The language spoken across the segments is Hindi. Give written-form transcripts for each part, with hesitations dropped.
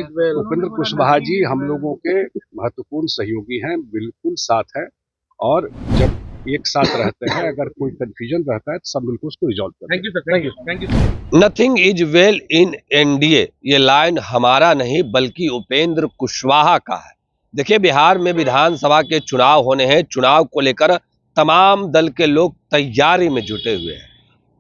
उपेंद्र कुशवाहा जी हम लोगों के महत्वपूर्ण सहयोगी हैं, बिल्कुल साथ है। और जब एक साथ रहते हैं, अगर कोई कंफ्यूजन रहता है तो सब मिलकर उसको रिजॉल्व करते हैं। Thank you sir, thank you. Nothing is well in NDA, ये लाइन हमारा नहीं बल्कि उपेंद्र कुशवाहा का है। देखिए, बिहार में विधानसभा के चुनाव होने हैं। चुनाव को लेकर तमाम दल के लोग तैयारी में जुटे हुए हैं,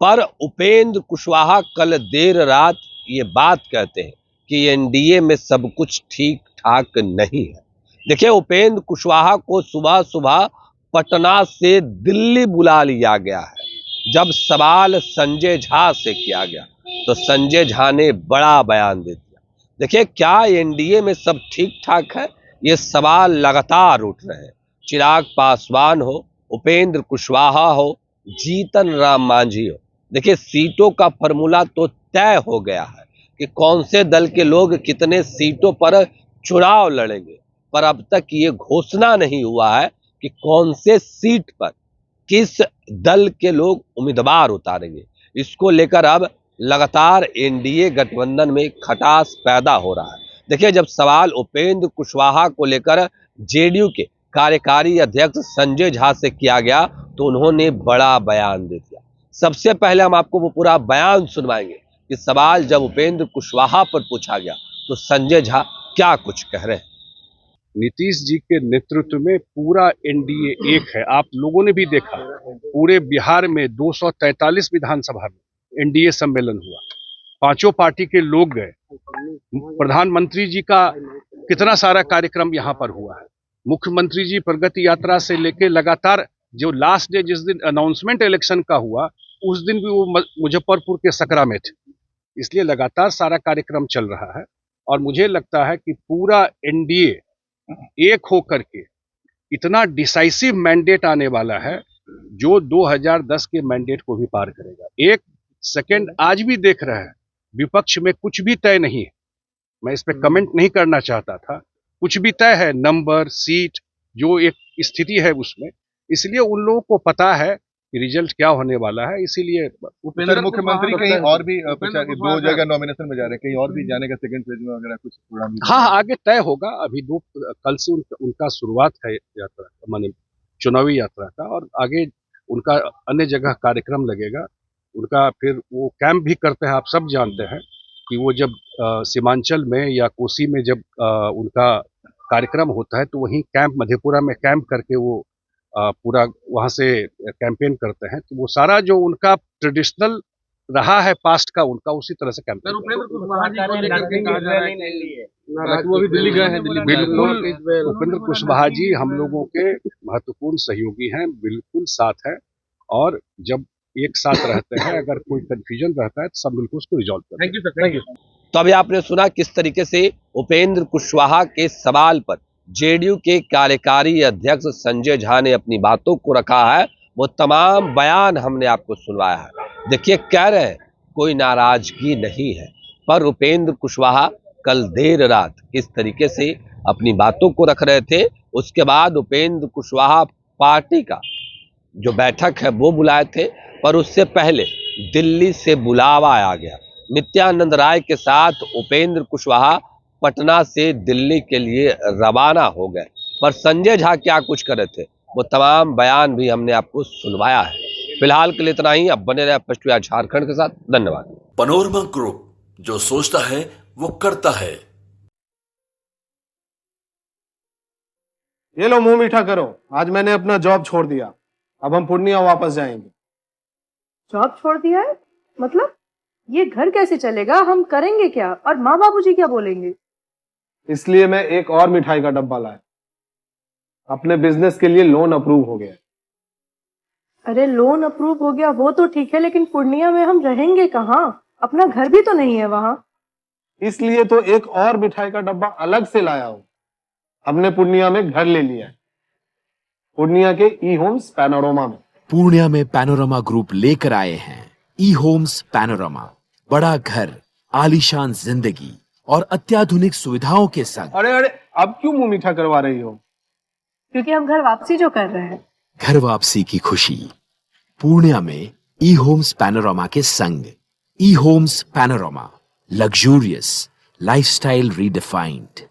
पर उपेंद्र कुशवाहा कल देर रात ये बात कहते हैं कि एनडीए में सब कुछ ठीक ठाक नहीं है। देखिए, उपेंद्र कुशवाहा को सुबह सुबह पटना से दिल्ली बुला लिया गया है। जब सवाल संजय झा से किया गया तो संजय झा ने बड़ा बयान दे दिया। देखिए, क्या एनडीए में सब ठीक ठाक है? ये सवाल लगातार उठ रहे हैं। चिराग पासवान हो, उपेंद्र कुशवाहा हो, जीतन राम मांझी हो, देखिए सीटों का फॉर्मूला तो तय हो गया है कि कौन से दल के लोग कितने सीटों पर चुनाव लड़ेंगे, पर अब तक ये घोषणा नहीं हुआ है कि कौन से सीट पर किस दल के लोग उम्मीदवार उतारेंगे। इसको लेकर अब लगातार एनडीए गठबंधन में खटास पैदा हो रहा है। देखिए, जब सवाल उपेंद्र कुशवाहा को लेकर जेडीयू के कार्यकारी अध्यक्ष संजय झा से किया गया तो उन्होंने बड़ा बयान दे दिया। सबसे पहले हम आपको वो पूरा बयान सुनवाएंगे कि सवाल जब उपेंद्र कुशवाहा पर पूछा गया तो संजय झा क्या कुछ कह रहे हैं। नीतीश जी के नेतृत्व में पूरा एनडीए एक है। आप लोगों ने भी देखा, पूरे बिहार में 243 विधानसभा में एनडीए सम्मेलन हुआ, पांचों पार्टी के लोग गए। प्रधानमंत्री जी का कितना सारा कार्यक्रम यहाँ पर हुआ है। मुख्यमंत्री जी प्रगति यात्रा से लेके लगातार, जो लास्ट डे जिस दिन अनाउंसमेंट इलेक्शन का हुआ उस दिन भी वो मुजफ्फरपुर के सकरा में थे। इसलिए लगातार सारा कार्यक्रम चल रहा है और मुझे लगता है कि पूरा एनडीए एक होकर के इतना डिसाइसिव मैंडेट आने वाला है जो 2010 के मैंडेट को भी पार करेगा। एक सेकंड आज भी देख रहा है, विपक्ष में कुछ भी तय नहीं है। मैं इस पे कमेंट नहीं करना चाहता था। कुछ भी तय है, नंबर, सीट, जो एक स्थिति है उसमें, इसलिए उन लोगों को पता है कि रिजल्ट क्या होने वाला है। इसीलिए सर, मुख्यमंत्री कहीं और भी 2 जगह नॉमिनेशन में जा रहे हैं, कहीं और भी जाने का सेकंड फेज में वगैरह कुछ प्रोग्राम? हाँ, आगे तय होगा। अभी कल से उनका शुरुआत है यात्रा, माने चुनावी यात्रा का, और आगे उनका अन्य जगह कार्यक्रम लगेगा उनका। फिर वो कैंप भी करते हैं। आप सब जानते हैं कि वो जब सीमांचल में या कोसी में जब उनका कार्यक्रम होता है तो वहीं कैंप, मधेपुरा में कैंप करके वो पूरा वहां से कैंपेन करते हैं। तो वो सारा जो उनका ट्रेडिशनल रहा है पास्ट का, उनका उसी तरह से कैंपेन। वो अभी दिल्ली गए हैं, दिल्ली बिल्कुल उपेंद्र कुशवाहा जी हम लोगों के महत्वपूर्ण सहयोगी हैं, बिल्कुल साथ है। और जब एक साथ रहते हैं, अगर कोई कंफ्यूजन रहता है तो सब मिलकर उसको रिजॉल्व करते हैं। Thank you sir, thank you. तो अभी आपने सुना किस तरीके से उपेंद्र कुशवाहा के सवाल पर जेडीयू के कार्यकारी अध्यक्ष संजय झा ने अपनी बातों को रखा है। वो तमाम बयान हमने आपको सुनवाया है। देखिए, कह रहे हैं कोई नाराजगी नहीं है, पर उपेंद्र कुशवाहा कल देर रात किस तरीके से अपनी बातों को रख रहे थे। उसके बाद उपेंद्र कुशवाहा पार्टी का जो बैठक है वो बुलाए थे, पर उससे पहले दिल्ली से बुलावा आ गया। नित्यानंद राय के साथ उपेंद्र कुशवाहा पटना से दिल्ली के लिए रवाना हो गए। पर संजय झा क्या कुछ कर रहे थे वो तमाम बयान भी हमने आपको सुनवाया है। फिलहाल के लिए इतना ही। अब बने रहे फर्स्ट वे झारखंड के साथ। धन्यवाद। पैनोरमा ग्रुप, जो सोचता है वो करता है। ये लो, मुंह मीठा करो। आज मैंने अपना जॉब छोड़ दिया, अब हम पूर्णिया वापस जाएंगे। जॉब छोड़ दिया है? मतलब ये घर कैसे चलेगा? हम करेंगे क्या? और माँ बाबूजी क्या बोलेंगे? इसलिए मैं एक और मिठाई का डब्बा लाया। अपने बिजनेस के लिए लोन अप्रूव हो गया। अरे लोन अप्रूव हो गया वो तो ठीक है, लेकिन पूर्णिया में हम रहेंगे कहाँ? अपना घर भी तो नहीं है वहाँ। इसलिए तो एक और मिठाई का डब्बा अलग से लाया हूँ। हमने पूर्णिया में घर ले लिया है, पूर्णिया के ई होम्स पैनोरमा में। पूर्णिया में पैनोरमा ग्रुप लेकर आए हैं ई होम्स पैनोरमा। बड़ा घर, आलीशान जिंदगी और अत्याधुनिक सुविधाओं के संग। अरे अरे, अब क्यों मुंह मीठा करवा रही हो? क्योंकि हम घर वापसी जो कर रहे हैं। घर वापसी की खुशी पूर्णिया में ई होम्स पैनोरमा के संग। E Homes Panorama, luxurious, lifestyle redefined.